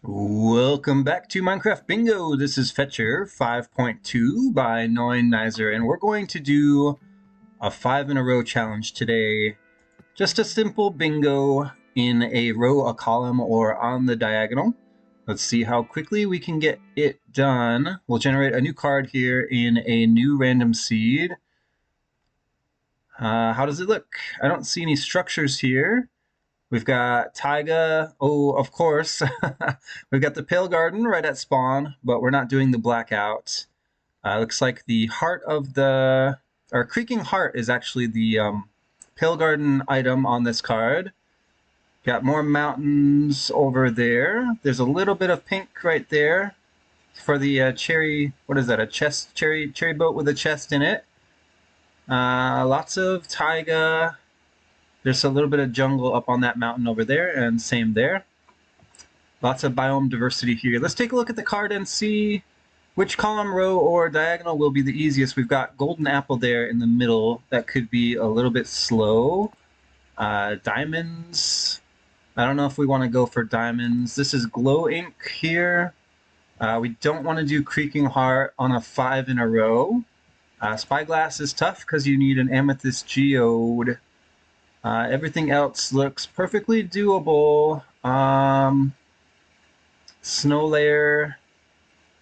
Welcome back to Minecraft Bingo. This is Fetchr 5.2 by Nizer, and we're going to do a 5 in a row challenge today. Just a simple bingo in a row, a column, or on the diagonal. Let's see how quickly we can get it done. We'll generate a new card here in a new random seed. How does it look? I don't see any structures here. We've got taiga. Oh, of course. We've got the pale garden right at spawn, but we're not doing the blackout. Looks like the heart of the... Our creaking heart is actually the pale garden item on this card. Got more mountains over there. There's a little bit of pink right there for the cherry... What is that? A chest cherry boat with a chest in it. Lots of taiga. There's a little bit of jungle up on that mountain over there, and same there. Lots of biome diversity here. Let's take a look at the card and see which column, row, or diagonal will be the easiest. We've got golden apple there in the middle. That could be a little bit slow. Diamonds. I don't know if we want to go for diamonds. This is glow ink here. We don't want to do creaking heart on a 5 in a row. Spyglass is tough because you need an amethyst geode. Everything else looks perfectly doable. Snow layer,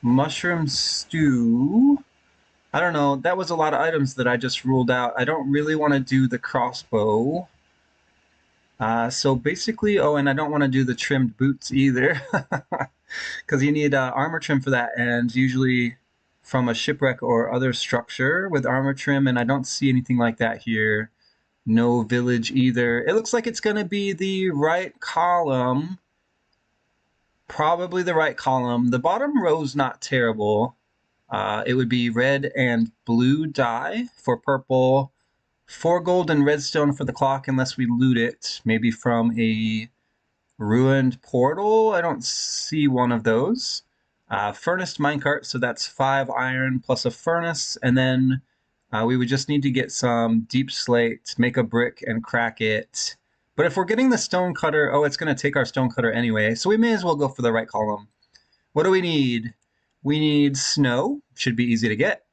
mushroom stew. I don't know. That was a lot of items that I just ruled out. I don't really want to do the crossbow. So basically, oh, and I don't want to do the trimmed boots either. Because you need armor trim for that, and usually from a shipwreck or other structure with armor trim, and I don't see anything like that here. No village either. It looks like it's going to be the right column. Probably the right column. The bottom row's not terrible. It would be red and blue dye for purple. 4 gold and redstone for the clock unless we loot it. Maybe from a ruined portal. I don't see one of those. Furnace minecart, so that's 5 iron plus a furnace. And then we would just need to get some deep slate, make a brick, and crack it. But if we're getting the stone cutter, oh, it's going to take our stone cutter anyway, so we may as well go for the right column. What do we need? We need snow, should be easy to get.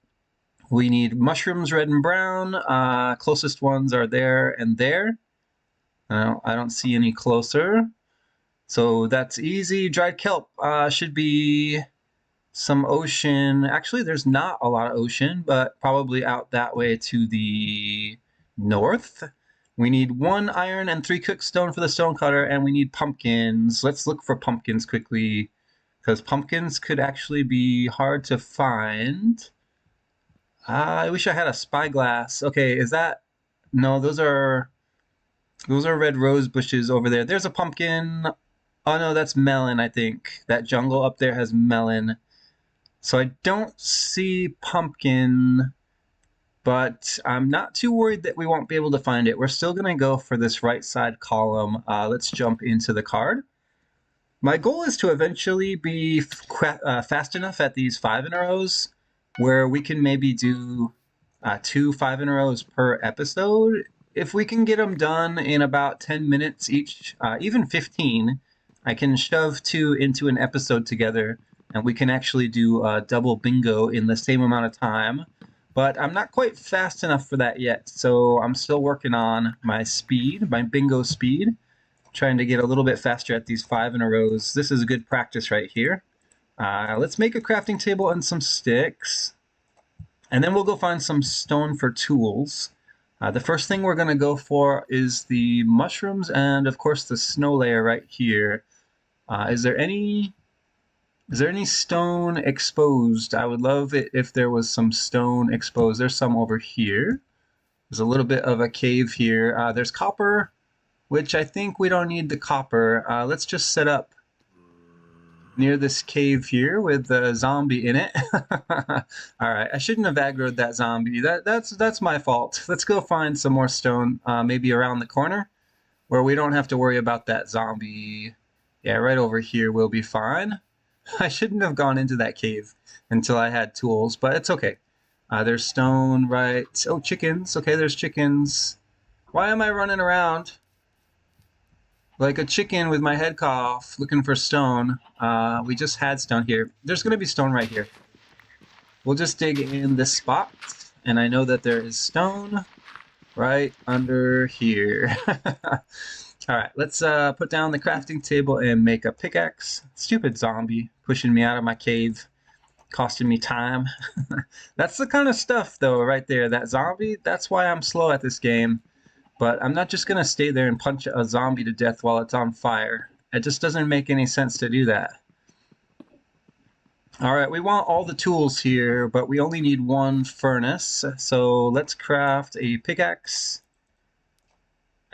We need mushrooms, red and brown. Closest ones are there and there. I don't see any closer. So that's easy. Dried kelp should be some ocean. Actually, there's not a lot of ocean, but probably out that way to the north. We need 1 iron and 3 cooked stone for the stone cutter, and we need pumpkins. Let's look for pumpkins quickly, because pumpkins could actually be hard to find. I wish I had a spyglass. Okay, is that... No, those are red rose bushes over there. There's a pumpkin. Oh no, that's melon, I think. That jungle up there has melon. So I don't see pumpkin, but I'm not too worried that we won't be able to find it. We're still going to go for this right side column. Let's jump into the card. My goal is to eventually be fast enough at these 5 in a rows where we can maybe do 2 5 in a rows per episode. If we can get them done in about 10 minutes each, even 15, I can shove 2 into an episode together, and we can actually do a double bingo in the same amount of time. But I'm not quite fast enough for that yet, so I'm still working on my speed, my bingo speed, trying to get a little bit faster at these 5 in a rows. This is a good practice right here. Let's make a crafting table and some sticks, and then we'll go find some stone for tools. The first thing we're going to go for is the mushrooms and, of course, the snow layer right here. Is there any stone exposed? I would love it if there was some stone exposed. There's some over here. There's a little bit of a cave here. There's copper, which I think we don't need the copper. Let's just set up near this cave here with the zombie in it. All right, I shouldn't have aggroed that zombie. That's my fault. Let's go find some more stone, maybe around the corner, where we don't have to worry about that zombie. Yeah, right over here will be fine. I shouldn't have gone into that cave until I had tools, but it's okay. There's stone, right? Oh, chickens. Okay, there's chickens. Why am I running around? Like a chicken with my head cut off, looking for stone. We just had stone here. There's going to be stone right here. We'll just dig in this spot, and I know that there is stone right under here. All right, let's put down the crafting table and make a pickaxe. Stupid zombie pushing me out of my cave, costing me time. That's the kind of stuff, though, right there. That zombie, that's why I'm slow at this game. But I'm not just going to stay there and punch a zombie to death while it's on fire. It just doesn't make any sense to do that. All right, we want all the tools here, but we only need one furnace. So let's craft a pickaxe.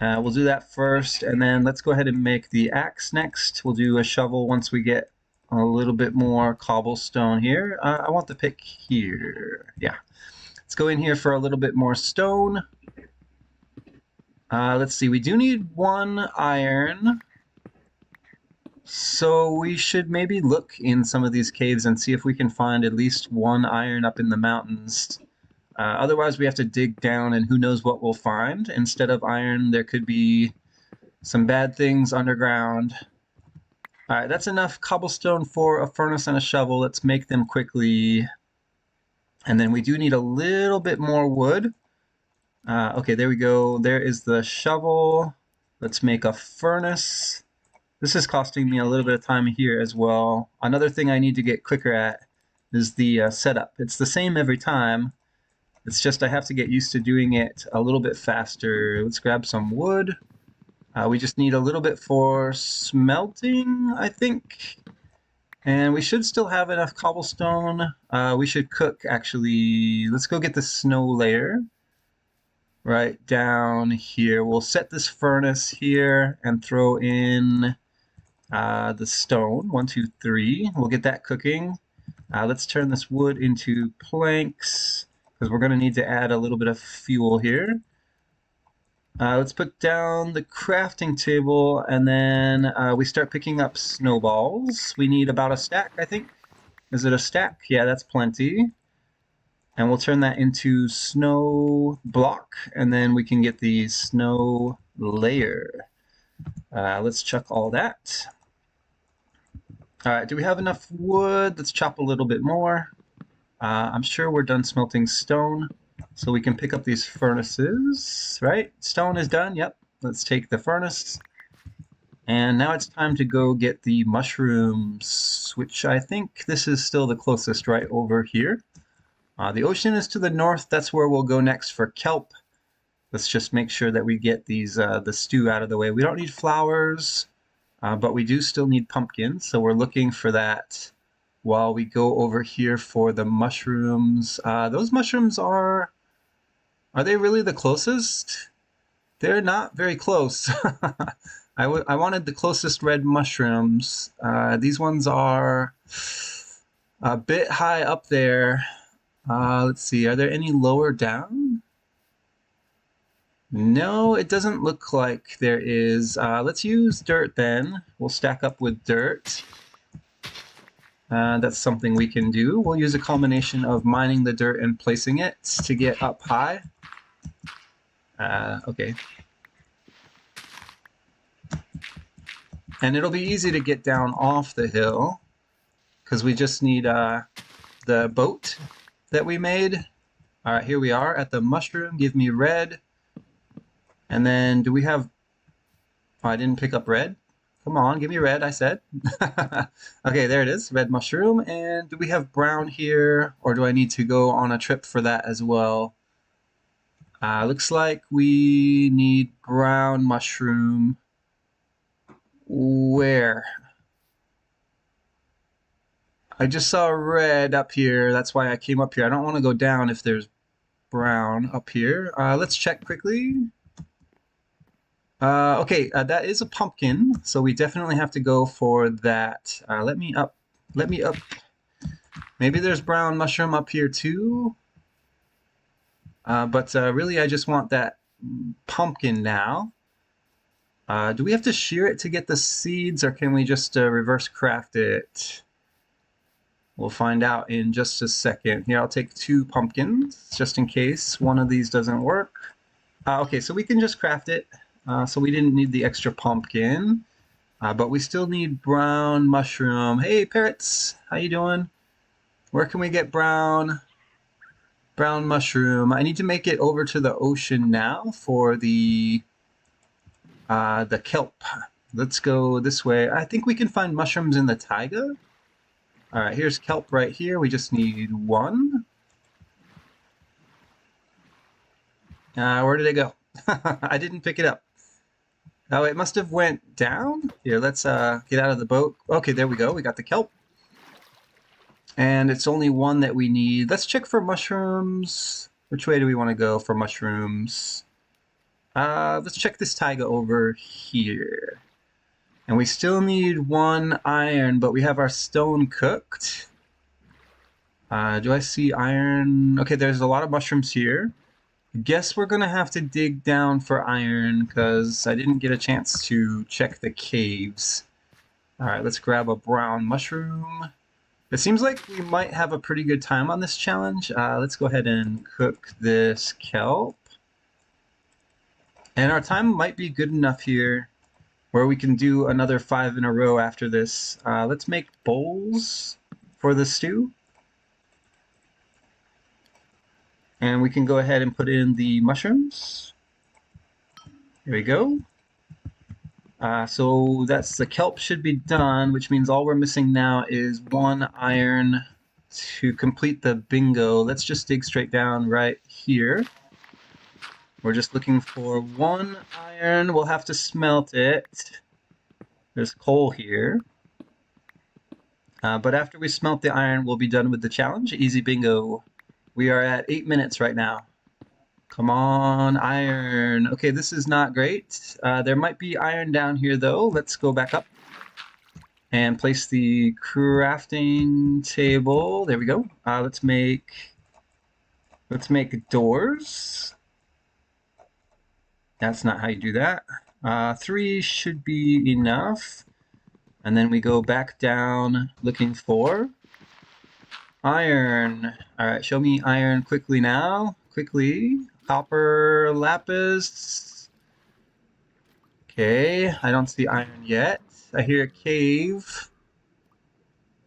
We'll do that first, and then let's go ahead and make the axe next. We'll do a shovel once we get a little bit more cobblestone here. I want the pick here. Yeah. Let's go in here for a little bit more stone. Let's see, we do need one iron. So we should maybe look in some of these caves and see if we can find at least one iron up in the mountains. Otherwise, we have to dig down, and who knows what we'll find. Instead of iron, there could be some bad things underground. All right, that's enough cobblestone for a furnace and a shovel. Let's make them quickly. And then we do need a little bit more wood. Okay, there we go. There is the shovel. Let's make a furnace. This is costing me a little bit of time here as well. Another thing I need to get quicker at is the setup. It's the same every time. It's just I have to get used to doing it a little bit faster. Let's grab some wood. We just need a little bit for smelting, I think. And we should still have enough cobblestone. We should cook, actually. Let's go get the snow layer. Right down here. We'll set this furnace here and throw in the stone. 1, 2, 3. We'll get that cooking. Let's turn this wood into planks, because we're going to need to add a little bit of fuel here. Let's put down the crafting table, and then we start picking up snowballs. We need about a stack, I think. Is it a stack? Yeah, that's plenty. And we'll turn that into snow block, and then we can get the snow layer. Let's chuck all that. All right, do we have enough wood? Let's chop a little bit more. I'm sure we're done smelting stone, so we can pick up these furnaces, right? Stone is done, yep. Let's take the furnace. And now it's time to go get the mushrooms, which I think this is still the closest right over here. The ocean is to the north. That's where we'll go next for kelp. Let's just make sure that we get these the stew out of the way. We don't need flowers, but we do still need pumpkins, so we're looking for that while we go over here for the mushrooms. Those mushrooms are they really the closest? They're not very close. I wanted the closest red mushrooms. These ones are a bit high up there. Let's see, are there any lower down? No, it doesn't look like there is. Let's use dirt then. We'll stack up with dirt. That's something we can do. We'll use a combination of mining the dirt and placing it to get up high. Okay. And it'll be easy to get down off the hill, because we just need the boat that we made. All right, here we are at the mushroom. Give me red. And then do we have... Oh, I didn't pick up red. Come on, give me red, I said. Okay, there it is, red mushroom. And do we have brown here, or do I need to go on a trip for that as well? Looks like we need brown mushroom. Where? I just saw red up here. That's why I came up here. I don't want to go down if there's brown up here. Let's check quickly. Okay, that is a pumpkin, so we definitely have to go for that. Let me up. Let me up. Maybe there's brown mushroom up here too. But really, I just want that pumpkin now. Do we have to shear it to get the seeds, or can we just reverse craft it? We'll find out in just a second. Here, I'll take 2 pumpkins, just in case one of these doesn't work. Okay, so we can just craft it. so we didn't need the extra pumpkin. But we still need brown mushroom. Hey, parrots, how you doing? Where can we get brown mushroom? I need to make it over to the ocean now for the kelp. Let's go this way. I think we can find mushrooms in the taiga. All right, here's kelp right here. We just need one. Where did it go? I didn't pick it up. Oh, it must have went down. Here, let's get out of the boat. Okay, there we go. We got the kelp. And it's only one that we need. Let's check for mushrooms. Which way do we want to go for mushrooms? Let's check this taiga over here. And we still need one iron, but we have our stone cooked. Do I see iron? Okay, there's a lot of mushrooms here. Guess we're gonna have to dig down for iron because I didn't get a chance to check the caves. All right, let's grab a brown mushroom. It seems like we might have a pretty good time on this challenge. Let's go ahead and cook this kelp. And our time might be good enough here where we can do another 5 in a row after this. Let's make bowls for the stew. And we can go ahead and put in the mushrooms. Here we go. So that's the kelp should be done, which means all we're missing now is one iron to complete the bingo. Let's just dig straight down right here. We're just looking for one iron. We'll have to smelt it. There's coal here. But after we smelt the iron, we'll be done with the challenge. Easy bingo. We are at 8 minutes right now. Come on, iron. Okay, this is not great. There might be iron down here, though. Let's go back up and place the crafting table. There we go. Let's make doors. That's not how you do that. 3 should be enough. And then we go back down looking for iron. All right, show me iron quickly now. Quickly. Copper, lapis. Okay, I don't see iron yet. I hear a cave.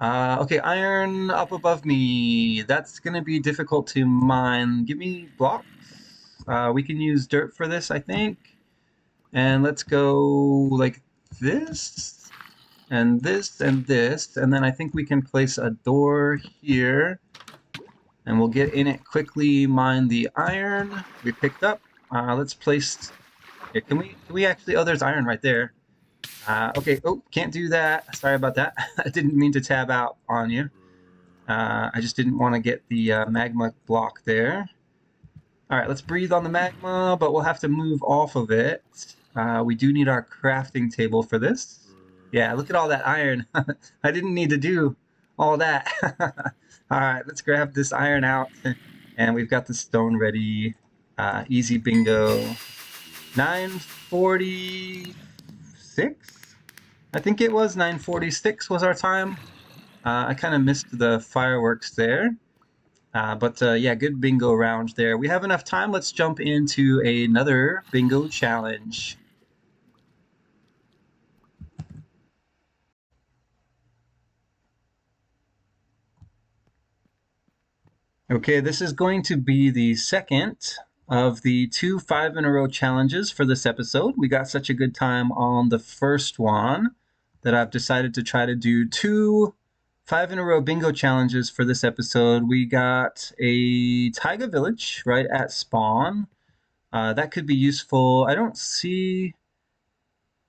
Okay, iron up above me. That's gonna be difficult to mine. Give me blocks. We can use dirt for this, I think. And let's go like this, and this, and this. And then I think we can place a door here. And we'll get in it quickly, mine the iron we picked up. Let's place... Here, can we actually... Oh, there's iron right there. Okay, oh, can't do that. Sorry about that. I didn't mean to tab out on you. I just didn't want to get the magma block there. All right, let's breathe on the magma, but we'll have to move off of it. We do need our crafting table for this. Yeah, look at all that iron. I didn't need to do all that. All right, let's grab this iron out. And we've got the stone ready. Easy bingo. 9:46? I think it was 9:46 was our time. I kind of missed the fireworks there. But yeah, good bingo round there. We have enough time. Let's jump into another bingo challenge. Okay, this is going to be the second of the 2 5 in a row challenges for this episode. We got such a good time on the first one that I've decided to try to do 2 5 in a row bingo challenges for this episode. We got a taiga village right at spawn. That could be useful. I don't see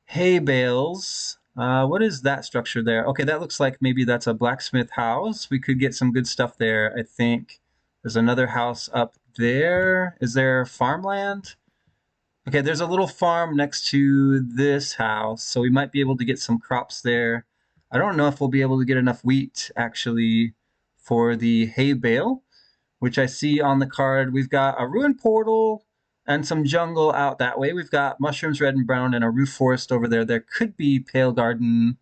hay bales. What is that structure there? Okay, that looks like maybe that's a blacksmith house. We could get some good stuff there, I think. There's another house up there. Is there farmland? Okay, there's a little farm next to this house, so we might be able to get some crops there. I don't know if we'll be able to get enough wheat, actually, for the hay bale, which I see on the card. We've got a ruined portal and some jungle out that way. We've got mushrooms, red and brown, and a roof forest over there. There could be Pale Garden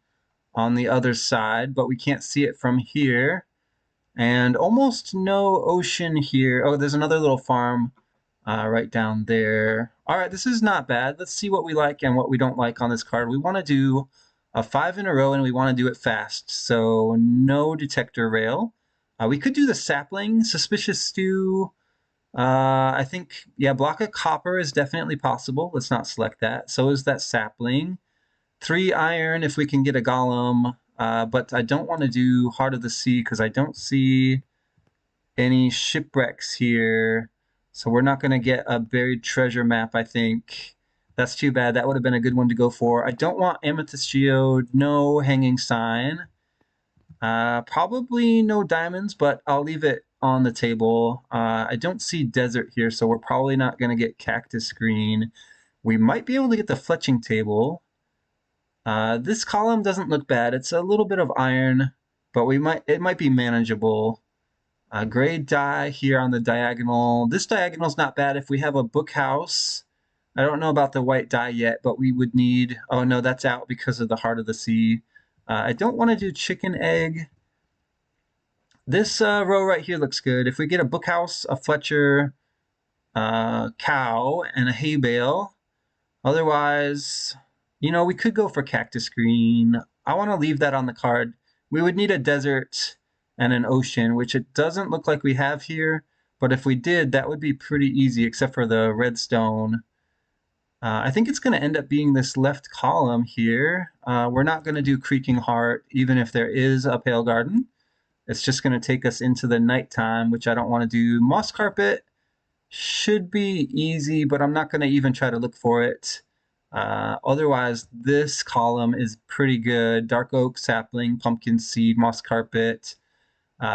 on the other side, but we can't see it from here. And almost no ocean here. Oh, there's another little farm right down there. All right, this is not bad. Let's see what we like and what we don't like on this card. We want to do a 5 in a row, and we want to do it fast. So no detector rail. We could do the sapling, suspicious stew. I think, yeah, block of copper is definitely possible. Let's not select that. So is that sapling. 3 iron if we can get a golem. But I don't want to do Heart of the Sea because I don't see any shipwrecks here. So we're not going to get a buried treasure map, I think. That's too bad. That would have been a good one to go for. I don't want Amethyst Geode, no Hanging Sign. Probably no diamonds, but I'll leave it on the table. I don't see desert here, so we're probably not going to get Cactus Green. We might be able to get the fletching table. This column doesn't look bad. It's a little bit of iron, but it might be manageable. Gray dye here on the diagonal. This diagonal's not bad if we have a book house. I don't know about the white dye yet, but we would need... Oh, no, that's out because of the Heart of the Sea. I don't want to do chicken egg. This row right here looks good. If we get a book house, a Fetchr, cow, and a hay bale. Otherwise, you know, we could go for cactus green. I want to leave that on the card. We would need a desert and an ocean, which it doesn't look like we have here. But if we did, that would be pretty easy, except for the redstone. I think it's going to end up being this left column here. We're not going to do Creaking Heart, even if there is a Pale Garden. It's just going to take us into the nighttime, which I don't want to do. Moss Carpet should be easy, but I'm not going to even try to look for it. Otherwise, this column is pretty good. Dark Oak, Sapling, Pumpkin Seed, Moss Carpet,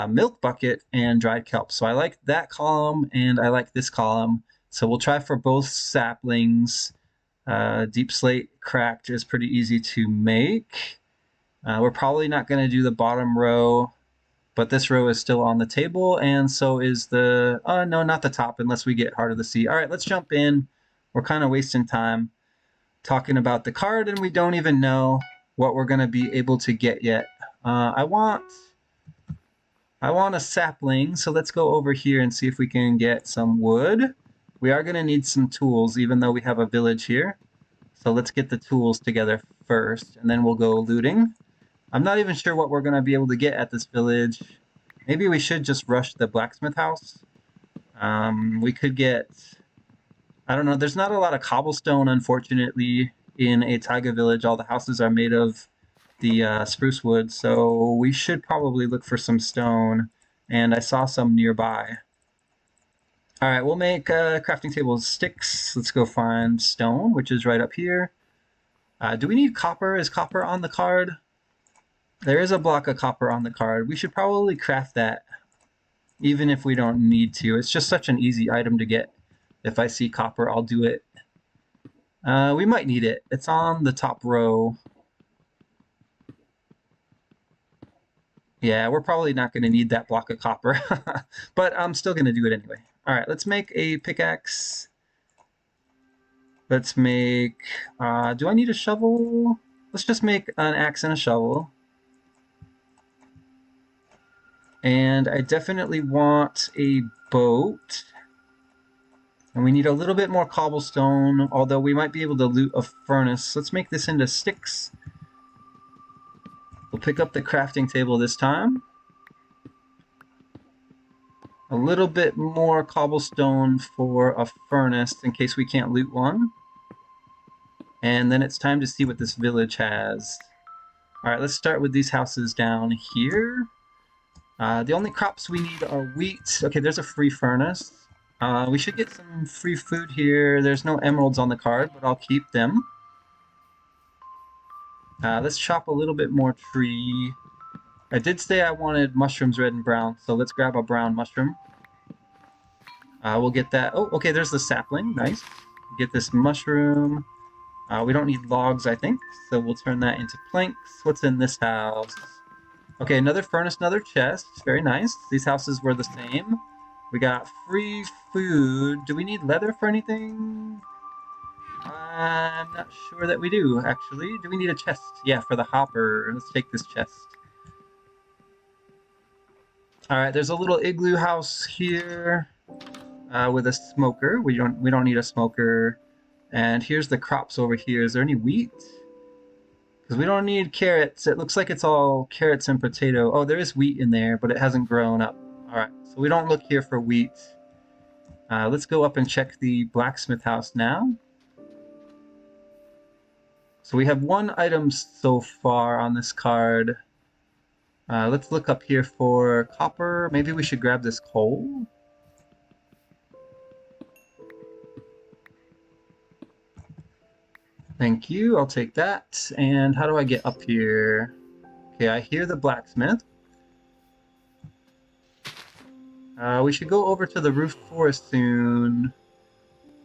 Milk Bucket, and Dried Kelp. So I like that column, and I like this column. So we'll try for both saplings. Deep Slate Cracked is pretty easy to make. We're probably not going to do the bottom row, but this row is still on the table, and so is the... no, not the top, unless we get Heart of the Sea. All right, let's jump in. We're kind of wasting time talking about the card, and we don't even know what we're going to be able to get yet. I want a sapling, so let's go over here and see if we can get some wood. We are going to need some tools, even though we have a village here. So let's get the tools together first, and then we'll go looting. I'm not even sure what we're going to be able to get at this village. Maybe we should just rush the blacksmith house. We could get... I don't know, there's not a lot of cobblestone, unfortunately, in a taiga village. All the houses are made of the spruce wood, so we should probably look for some stone, and I saw some nearby. All right, we'll make crafting tables sticks. Let's go find stone, which is right up here. Do we need copper? Is copper on the card? There is a block of copper on the card. We should probably craft that, even if we don't need to. It's just such an easy item to get. If I see copper, I'll do it. We might need it. It's on the top row. Yeah, we're probably not going to need that block of copper, but I'm still going to do it anyway. All right, let's make a pickaxe. Let's make... do I need a shovel? Let's just make an axe and a shovel. And I definitely want a boat. And we need a little bit more cobblestone, although we might be able to loot a furnace. Let's make this into sticks. We'll pick up the crafting table this time. A little bit more cobblestone for a furnace in case we can't loot one. And then it's time to see what this village has. Alright, let's start with these houses down here. The only crops we need are wheat. Okay, there's a free furnace. We should get some free food here. There's no emeralds on the card, but I'll keep them. Let's chop a little bit more tree. I did say I wanted mushrooms red and brown, so let's grab a brown mushroom. We'll get that. Oh, okay, there's the sapling. Nice. Get this mushroom. We don't need logs, I think, so we'll turn that into planks. What's in this house? Okay, another furnace, another chest. Very nice. These houses were the same. We got free food. Do we need leather for anything? I'm not sure that we do, actually. Do we need a chest? Yeah, for the hopper. Let's take this chest. Alright, there's a little igloo house here. with a smoker. We don't need a smoker. And here's the crops over here. Is there any wheat? Because we don't need carrots. It looks like it's all carrots and potato. Oh, there is wheat in there, but it hasn't grown up. All right, so we don't look here for wheat. Let's go up and check the blacksmith house now. So we have one item so far on this card. Let's look up here for copper. Maybe we should grab this coal. Thank you, I'll take that. And how do I get up here? Okay, I hear the blacksmith. We should go over to the roof forest soon.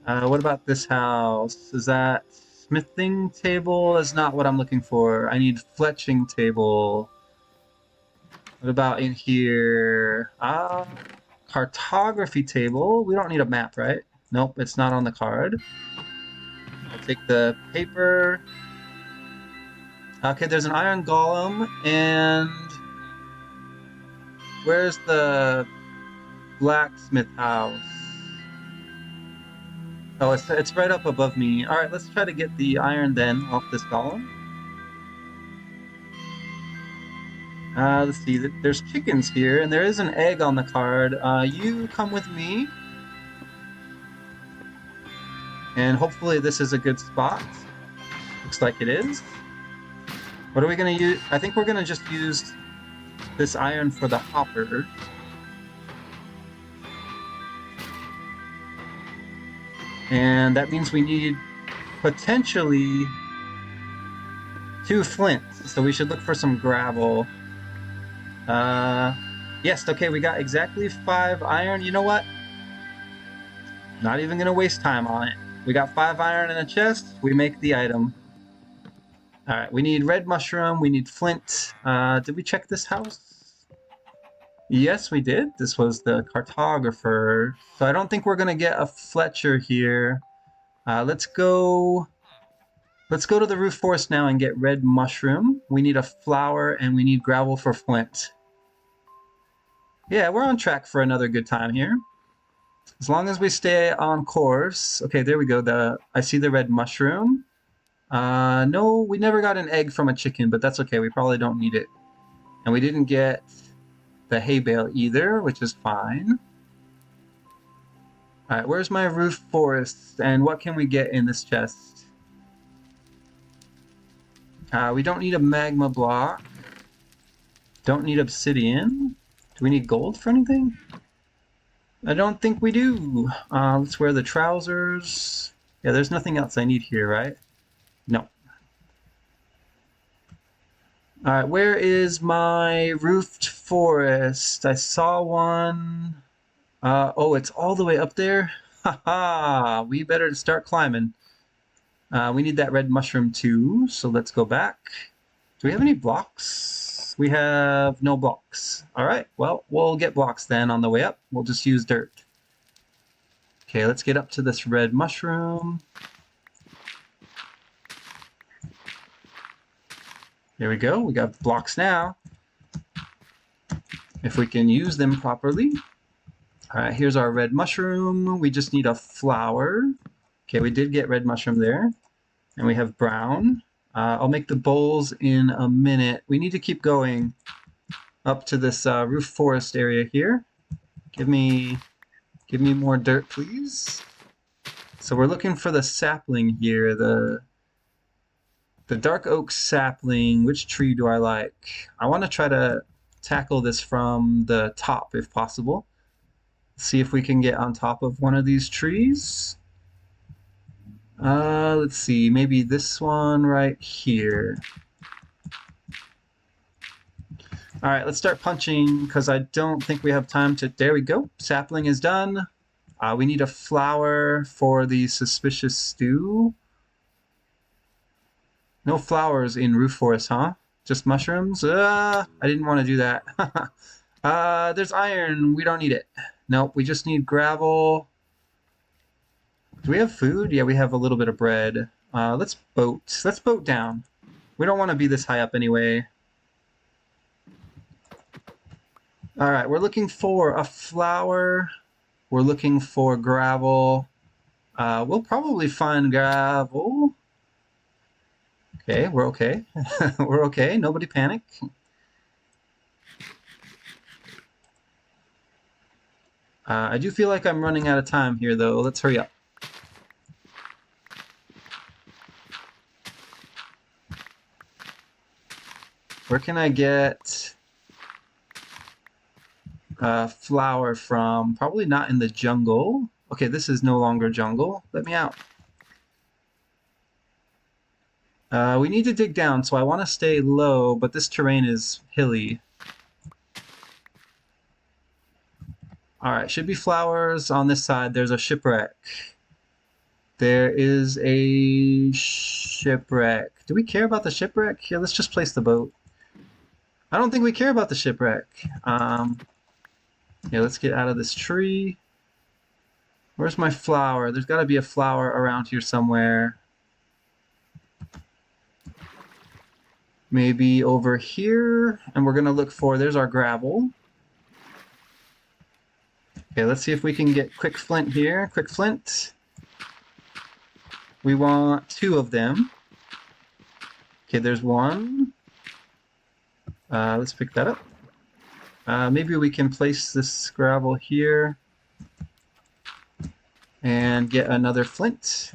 What about this house? Is that smithing table? Is not what I'm looking for. I need fletching table. What about in here? Cartography table. We don't need a map, right? Nope, it's not on the card. I'll take the paper. Okay, there's an iron golem, and where's the blacksmith house? Oh, it's right up above me. All right, let's try to get the iron then off this golem. Let's see. There's chickens here, and there is an egg on the card. You come with me. And hopefully this is a good spot. Looks like it is. What are we going to use? I think we're going to just use this iron for the hopper. And that means we need potentially 2 flints. So we should look for some gravel. Yes, okay, we got exactly 5 iron. You know what? Not even gonna waste time on it. We got 5 iron in a chest. We make the item. All right, we need red mushroom. We need flint. Did we check this house? Yes, we did. This was the cartographer. So I don't think we're gonna get a Fetchr here. Let's go to the roof forest now and get red mushroom. We need a flower and we need gravel for flint. Yeah, we're on track for another good time here. As long as we stay on course. Okay, there we go. I see the red mushroom. No, we never got an egg from a chicken, but that's okay. We probably don't need it. And we didn't get the hay bale either, which is fine. All right, where's my roof forest? And what can we get in this chest? We don't need a magma block. Don't need obsidian. Do we need gold for anything? I don't think we do. Let's wear the trousers. Yeah, there's nothing else I need here, right? No. All right, where is my roofed forest? I saw one. Oh, it's all the way up there? Haha, we better start climbing. We need that red mushroom too, so let's go back. Do we have any blocks? We have no blocks. All right, well, we'll get blocks then on the way up. We'll just use dirt. Okay, let's get up to this red mushroom. There we go, we got blocks now. If we can use them properly. All right, here's our red mushroom. We just need a flower. Okay, we did get red mushroom there. And we have brown. I'll make the bowls in a minute. We need to keep going up to this roof forest area here. Give me more dirt, please. So we're looking for the sapling here, the dark oak sapling. Which tree do I like? I want to try to tackle this from the top if possible. See if we can get on top of one of these trees. Let's see, maybe this one right here. All right, let's start punching because I don't think we have time to. There we go. Sapling is done. We need a flower for the suspicious stew. No flowers in roof forest, huh? Just mushrooms? I didn't want to do that. There's iron. We don't need it. Nope, we just need gravel. Do we have food? Yeah, we have a little bit of bread. Let's boat. Let's boat down. We don't want to be this high up anyway. All right, we're looking for a flower. We're looking for gravel. We'll probably find gravel. Okay, we're okay. We're okay. Nobody panic. I do feel like I'm running out of time here, though. Let's hurry up. Where can I get flour from? Probably not in the jungle. Okay, this is no longer jungle. Let me out. We need to dig down, so I want to stay low, but this terrain is hilly. Alright, should be flowers on this side. There's a shipwreck. There is a shipwreck. Do we care about the shipwreck? Here, let's just place the boat. I don't think we care about the shipwreck. Yeah, let's get out of this tree. Where's my flower? There's got to be a flower around here somewhere. Maybe over here. And we're going to look for... There's our gravel. Okay, let's see if we can get quick flint here. Quick flint. We want 2 of them. Okay, there's 1. Let's pick that up. Maybe we can place this gravel here and get another flint.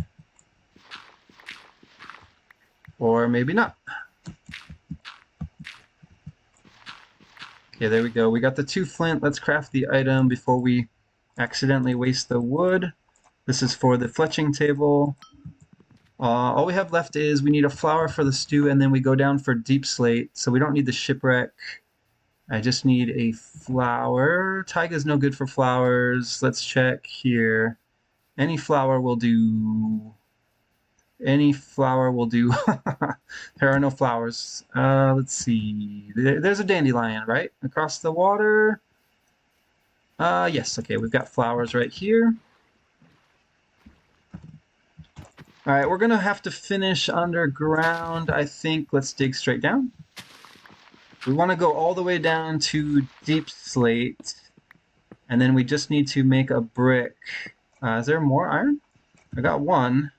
Or maybe not. Okay, there we go. We got the 2 flint. Let's craft the item before we accidentally waste the wood. This is for the fletching table. All we have left is we need a flour for the stew, and then we go down for deep slate, so we don't need the shipwreck. I just need a flour. Taiga's no good for flowers. Let's check here. Any flour will do. Any flour will do. There are no flowers. Let's see. There's a dandelion, right? Across the water. Yes, okay, we've got flowers right here. All right, we're going to have to finish underground, I think. Let's dig straight down. We want to go all the way down to deep slate, and then we just need to make a brick. Is there more iron? I got 1.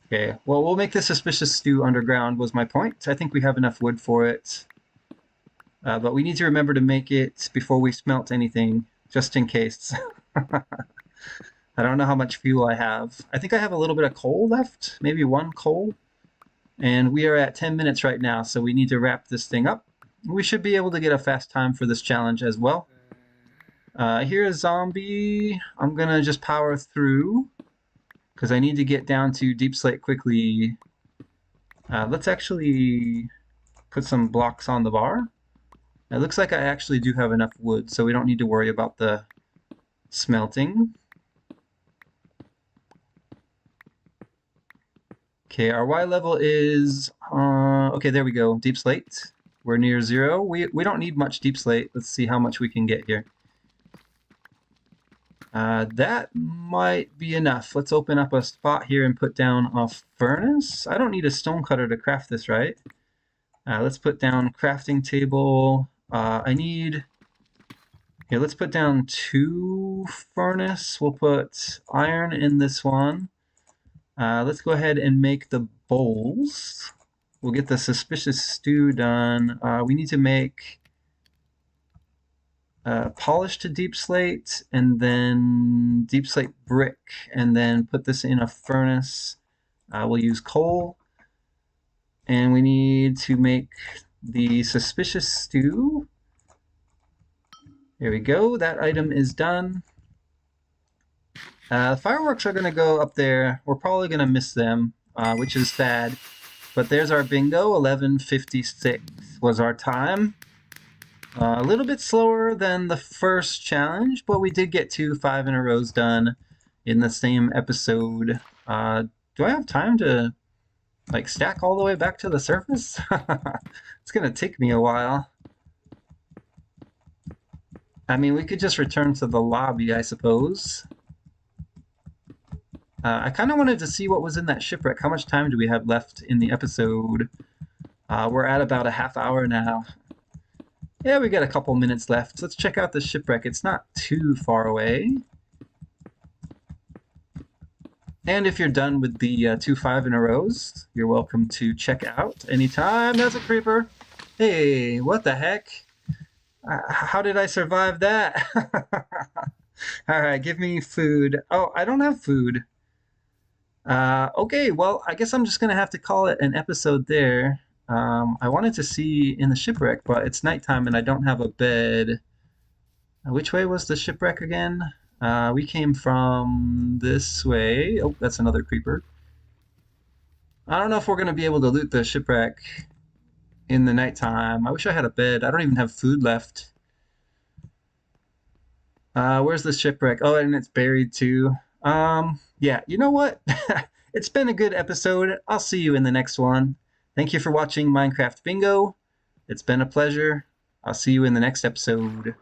Okay, well, we'll make the suspicious stew underground was my point. I think we have enough wood for it. But we need to remember to make it before we smelt anything, just in case. I don't know how much fuel I have. I think I have a little bit of coal left, maybe 1 coal. And we are at 10 minutes right now, so we need to wrap this thing up. We should be able to get a fast time for this challenge as well. Here's a zombie. I'm gonna just power through, because I need to get down to deep slate quickly. Let's actually put some blocks on the bar. It looks like I actually do have enough wood, so we don't need to worry about the smelting. Okay, our Y level is, okay, there we go, deep slate. We're near 0. We don't need much deep slate. Let's see how much we can get here. That might be enough. Let's open up a spot here and put down a furnace. I don't need a stone cutter to craft this, right? Let's put down crafting table. I need, here, let's put down 2 furnace. We'll put iron in this one. Let's go ahead and make the bowls. We'll get the suspicious stew done. We need to make polish to deep slate, and then deep slate brick, and then put this in a furnace. We'll use coal. And we need to make the suspicious stew. There we go. That item is done. Fireworks are going to go up there. We're probably going to miss them, which is sad. But there's our bingo. 11:56 was our time. A little bit slower than the first challenge, but we did get 2 5-in-a-rows done in the same episode. Do I have time to like stack all the way back to the surface? It's going to take me a while. I mean, we could just return to the lobby, I suppose. I kind of wanted to see what was in that shipwreck. How much time do we have left in the episode? We're at about a half hour now. Yeah, we got a couple minutes left. Let's check out the shipwreck. It's not too far away. And if you're done with the 2 5 in a rows, you're welcome to check out anytime. That's a creeper. Hey, what the heck? How did I survive that? All right, give me food. Oh, I don't have food. Okay, well, I guess I'm just gonna have to call it an episode there. I wanted to see in the shipwreck, but it's nighttime and I don't have a bed. Which way was the shipwreck again? We came from this way. Oh, that's another creeper. I don't know if we're gonna be able to loot the shipwreck in the nighttime. I wish I had a bed. I don't even have food left. Where's the shipwreck? Oh, and it's buried too. Yeah, you know what? It's been a good episode. I'll see you in the next one. Thank you for watching Minecraft Bingo. It's been a pleasure. I'll see you in the next episode.